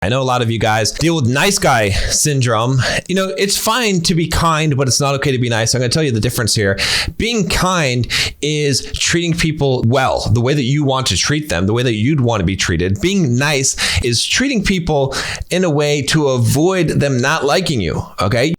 I know a lot of you guys deal with nice guy syndrome. You know, it's fine to be kind, but it's not okay to be nice. I'm going to tell you the difference here. Being kind is treating people well, the way that you want to treat them, the way that you'd want to be treated. Being nice is treating people in a way to avoid them not liking you, okay?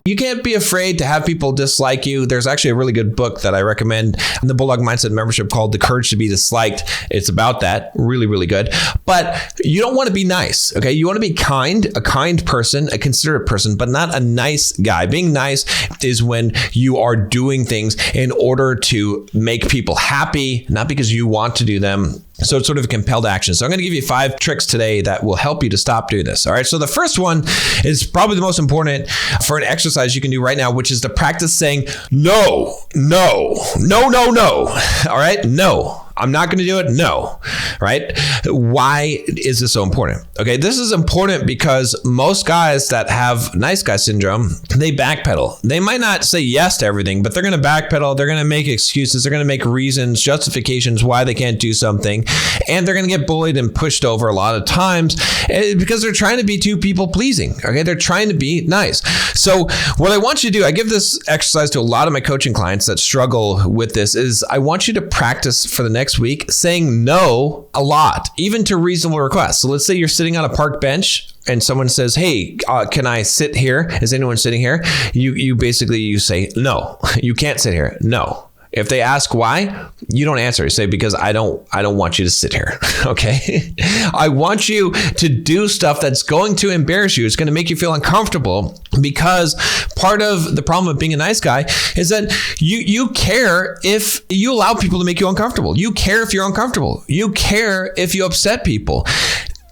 You can't be afraid to have people dislike you. There's actually a really good book that I recommend in the Bulldog Mindset membership called The Courage to be Disliked. It's about that. Really, really good. But you don't want to be nice, okay? You want to be kind, a kind person, a considerate person, but not a nice guy. Being nice is when you are doing things in order to make people happy, not because you want to do them. So it's sort of a compelled action. So I'm going to give you 5 tricks today that will help you to stop doing this. All right. So the first one is probably the most important for an exercise you can do right now, which is to practice saying no, no, no, no, no. All right. No. I'm not going to do it. No. Right? Why is this so important? Okay. This is important because most guys that have nice guy syndrome, they backpedal. They might not say yes to everything, but they're going to backpedal. They're going to make excuses. They're going to make reasons, justifications why they can't do something. And they're going to get bullied and pushed over a lot of times because they're trying to be too people pleasing. Okay. They're trying to be nice. So what I want you to do, I give this exercise to a lot of my coaching clients that struggle with this, is I want you to practice for the next week saying no a lot, even to reasonable requests. So let's say you're sitting on a park bench and someone says, hey, can I sit here? Is anyone sitting here? You say, no, you can't sit here. No. If they ask why, you don't answer. You say, because I don't want you to sit here. Okay. I want you to do stuff that's going to embarrass you. It's going to make you feel uncomfortable, because part of the problem of being a nice guy is that you care if you allow people to make you uncomfortable. You care if you're uncomfortable. You care if you upset people.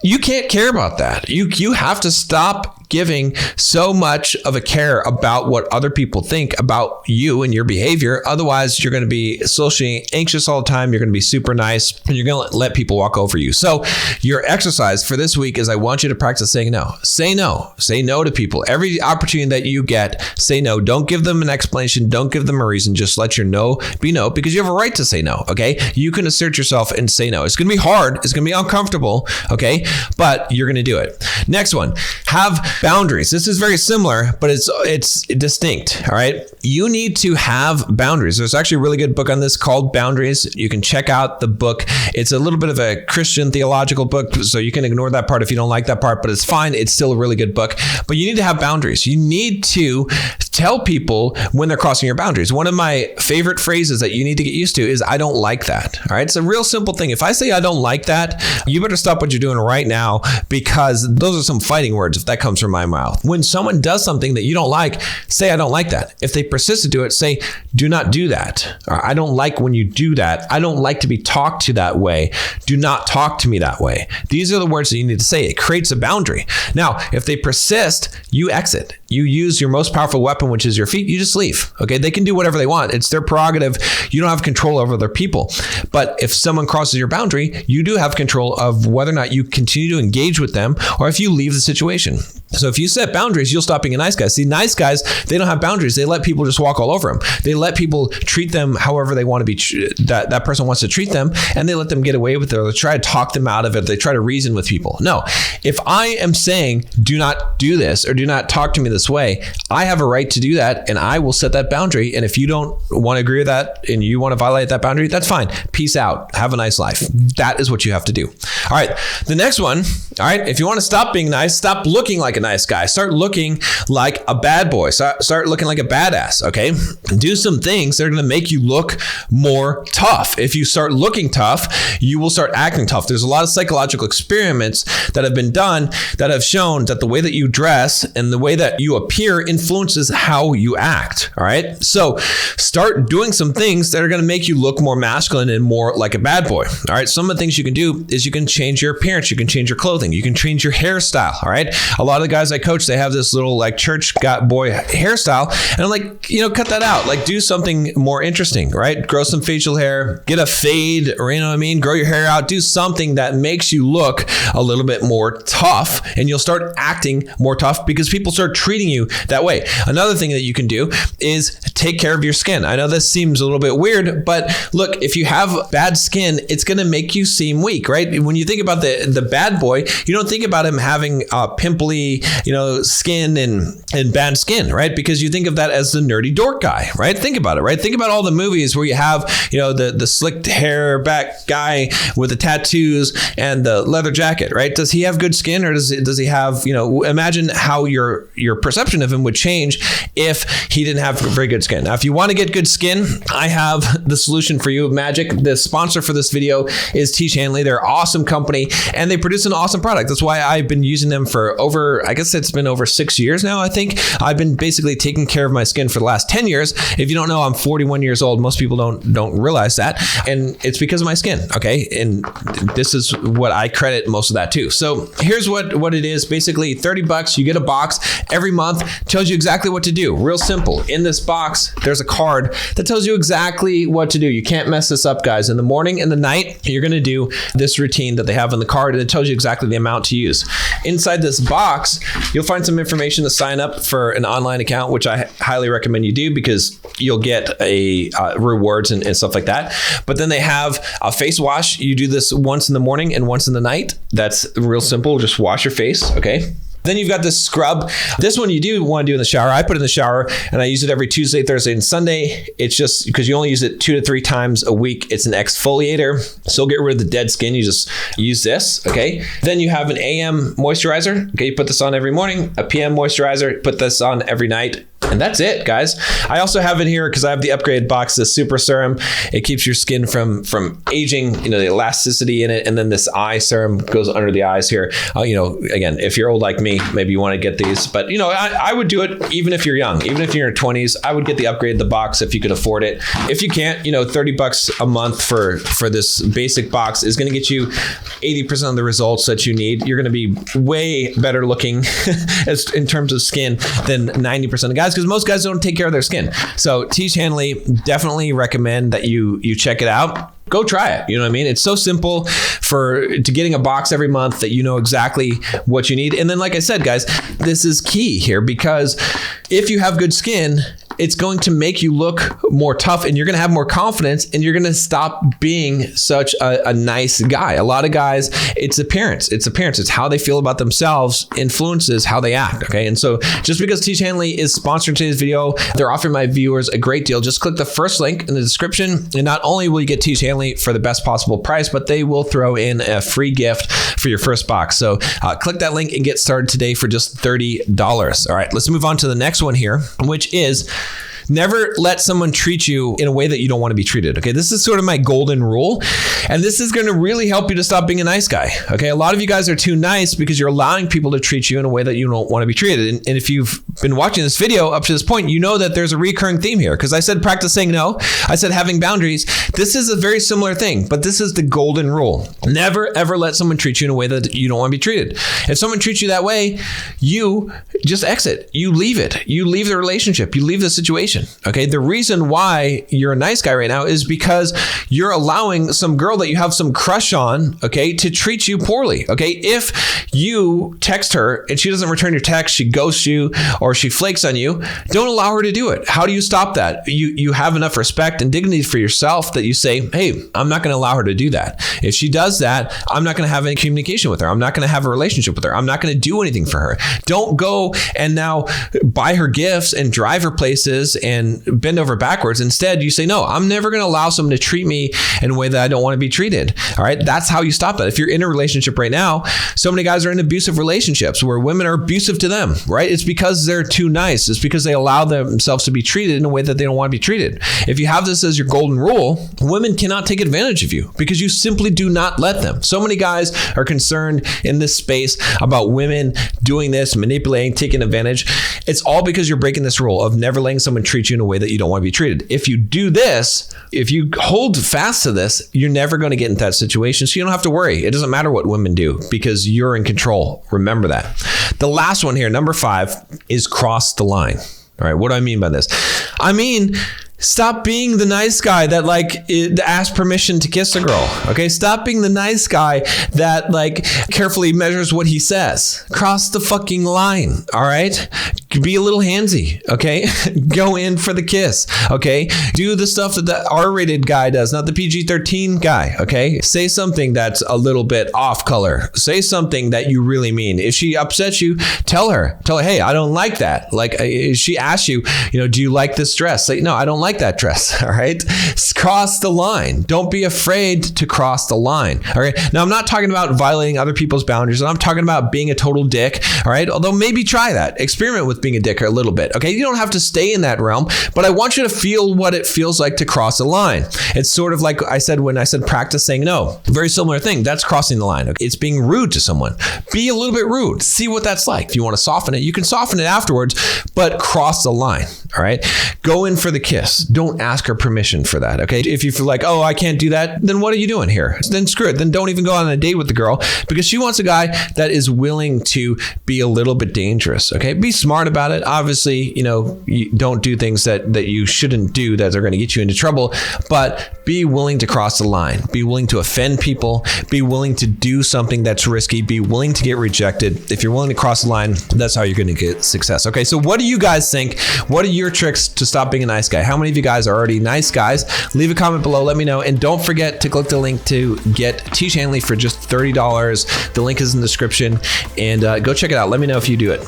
You can't care about that. You have to stop giving so much of a care about what other people think about you and your behavior. Otherwise, you're going to be socially anxious all the time. You're going to be super nice, and you're going to let people walk over you. So your exercise for this week is I want you to practice saying no. Say no. Say no to people. Every opportunity that you get, say no. Don't give them an explanation. Don't give them a reason. Just let your no be no, because you have a right to say no. Okay. You can assert yourself and say no. It's going to be hard. It's going to be uncomfortable. Okay. But you're going to do it. Next one, have boundaries. This is very similar, but it's distinct. All right. You need to have boundaries. There's actually a really good book on this called Boundaries. You can check out the book. It's a little bit of a Christian theological book, so you can ignore that part if you don't like that part, but it's fine. It's still a really good book, but you need to have boundaries. You need to tell people when they're crossing your boundaries. One of my favorite phrases that you need to get used to is, I don't like that. All right. It's a real simple thing. If I say I don't like that, you better stop what you're doing right now, because those are some fighting words if that comes from my mouth. When someone does something that you don't like, say, I don't like that. If they persist to do it, say, do not do that. Or, I don't like when you do that. I don't like to be talked to that way. Do not talk to me that way. These are the words that you need to say. It creates a boundary. Now, if they persist, you exit. You use your most powerful weapon, which is your feet. You just leave. Okay. They can do whatever they want. It's their prerogative. You don't have control over other people. But if someone crosses your boundary, you do have control of whether or not you continue to engage with them or if you leave the situation. So if you set boundaries, you'll stop being a nice guy. See, nice guys, they don't have boundaries. They let people just walk all over them. They let people treat them however they want to be, that person wants to treat them, and they let them get away with it, or they try to talk them out of it. They try to reason with people. No, if I am saying, do not do this, or do not talk to me this way, I have a right to do that, and I will set that boundary. And if you don't want to agree with that and you want to violate that boundary, that's fine. Peace out. Have a nice life. That is what you have to do. All right. The next one. All right. If you want to stop being nice, stop looking like a nice guy. Start looking like a bad boy. Start looking like a badass. Okay. Do some things that are going to make you look more tough. If you start looking tough, you will start acting tough. There's a lot of psychological experiments that have been done that have shown that the way that you dress and the way that you appear influences how you act. All right. So start doing some things that are going to make you look more masculine and more like a bad boy. All right. Some of the things you can do is you can change your appearance. You can change your clothing. You can change your hairstyle. All right. A lot of guys I coach, they have this little like church boy hairstyle. And I'm like, cut that out. Like do something more interesting, right? Grow some facial hair, get a fade, or grow your hair out, do something that makes you look a little bit more tough, and you'll start acting more tough because people start treating you that way. Another thing that you can do is take care of your skin. I know this seems a little bit weird, but look, if you have bad skin, it's going to make you seem weak, right? When you think about the bad boy, you don't think about him having pimply, skin and bad skin, right? Because you think of that as the nerdy dork guy, right? Think about it, right? Think about all the movies where you have, the slicked hair back guy with the tattoos and the leather jacket, right? Does he have good skin, or does he have, imagine how your perception of him would change if he didn't have very good skin. Now, if you want to get good skin, I have the solution for you, Magic. The sponsor for this video is T. Hanley. They're an awesome company, and they produce an awesome product. That's why I've been using them for I guess it's been over 6 years now, I think. I've been basically taking care of my skin for the last 10 years. If you don't know, I'm 41 years old. Most people don't realize that. And it's because of my skin, okay? And this is what I credit most of that to. So here's what it is. Basically, $30, you get a box every month, tells you exactly what to do. Real simple. In this box, there's a card that tells you exactly what to do. You can't mess this up, guys. In the morning and the night, you're going to do this routine that they have on the card, and it tells you exactly the amount to use. Inside this box, you'll find some information to sign up for an online account, which I highly recommend you do because you'll get rewards and stuff like that. But then they have a face wash. You do this once in the morning and once in the night. That's real simple. Just wash your face, okay? Then you've got this scrub. This one you do want to do in the shower. I put it in the shower and I use it every Tuesday, Thursday, and Sunday. It's just because you only use it 2 to 3 times a week. It's an exfoliator. So get rid of the dead skin. You just use this, okay? Then you have an AM moisturizer. Okay, you put this on every morning. A PM moisturizer, put this on every night. And that's it, guys. I also have it here because I have the upgrade box, the super serum. It keeps your skin from aging, the elasticity in it. And then this eye serum goes under the eyes here. Again, if you're old like me, maybe you want to get these. But, I would do it even if you're young. Even if you're in your 20s, I would get the upgrade the box if you could afford it. If you can't, $30 a month for this basic box is going to get you 80% of the results that you need. You're going to be way better looking in terms of skin than 90% of guys, because most guys don't take care of their skin. So T. Hanley, definitely recommend that you check it out. Go try it. You know what I mean? It's so simple to getting a box every month that you know exactly what you need. And then, like I said, guys, this is key here, because if you have good skin, it's going to make you look more tough, and you're going to have more confidence, and you're going to stop being such a nice guy. A lot of guys, it's appearance. It's how they feel about themselves influences how they act. Okay. And so just because T. Hanley is sponsoring today's video, they're offering my viewers a great deal. Just click the first link in the description, and not only will you get T. Hanley for the best possible price, but they will throw in a free gift for your first box. So click that link and get started today for just $30. All right, let's move on to the next one here, which is never let someone treat you in a way that you don't want to be treated. Okay, this is sort of my golden rule, and this is going to really help you to stop being a nice guy. Okay, a lot of you guys are too nice because you're allowing people to treat you in a way that you don't want to be treated. And if you've been watching this video up to this point, you know that there's a recurring theme here, because I said practice saying no. I said having boundaries. This is a very similar thing, but this is the golden rule. Never, ever let someone treat you in a way that you don't want to be treated. If someone treats you that way, you just exit. You leave it. You leave the relationship. You leave the situation. Okay, the reason why you're a nice guy right now is because you're allowing some girl that you have some crush on, okay, to treat you poorly. Okay, if you text her and she doesn't return your text, she ghosts you or she flakes on you, don't allow her to do it. How do you stop that? You have enough respect and dignity for yourself that you say, hey, I'm not going to allow her to do that. If she does that, I'm not going to have any communication with her. I'm not going to have a relationship with her. I'm not going to do anything for her. Don't go and now buy her gifts and drive her places and bend over backwards. Instead, you say, no, I'm never going to allow someone to treat me in a way that I don't want to be treated. All right. That's how you stop that. If you're in a relationship right now, so many guys are in abusive relationships where women are abusive to them, right? It's because they're too nice. It's because they allow themselves to be treated in a way that they don't want to be treated. If you have this as your golden rule, women cannot take advantage of you because you simply do not let them. So many guys are concerned in this space about women doing this, manipulating, taking advantage. It's all because you're breaking this rule of never letting someone treat treat you in a way that you don't want to be treated. If you do this, if you hold fast to this, you're never going to get into that situation. So you don't have to worry. It doesn't matter what women do because you're in control. Remember that. The last one here, number 5, is cross the line. All right. What do I mean by this? I mean, stop being the nice guy that asks permission to kiss a girl. Okay. Stop being the nice guy that carefully measures what he says. Cross the fucking line. All right. Be a little handsy. Okay. Go in for the kiss. Okay. Do the stuff that the R-rated guy does, not the PG-13 guy. Okay. Say something that's a little bit off color. Say something that you really mean. If she upsets you, tell her, hey, I don't like that. If she asks you, do you like this dress? Say, no, I don't like that dress. All right. Cross the line. Don't be afraid to cross the line. All right. Now, I'm not talking about violating other people's boundaries. I'm talking about being a total dick. All right. Although maybe try that. Experiment with being a dick a little bit. Okay. You don't have to stay in that realm, but I want you to feel what it feels like to cross a line. It's sort of like I said when I said practice saying no. Very similar thing. That's crossing the line. Okay? It's being rude to someone. Be a little bit rude. See what that's like. If you want to soften it, you can soften it afterwards, but cross the line. All right. Go in for the kiss. Don't ask her permission for that. Okay. If you feel like, oh, I can't do that, then what are you doing here? Then screw it. Then don't even go on a date with the girl because she wants a guy that is willing to be a little bit dangerous. Okay. Be smart about it. Obviously, you don't do things that you shouldn't do that are going to get you into trouble, but be willing to cross the line. Be willing to offend people. Be willing to do something that's risky. Be willing to get rejected. If you're willing to cross the line, that's how you're going to get success. Okay. So what do you guys think? What are your tricks to stop being a nice guy? How many of you guys are already nice guys? Leave a comment below. Let me know. And don't forget to click the link to get T. Shanley for just $30. The link is in the description and go check it out. Let me know if you do it.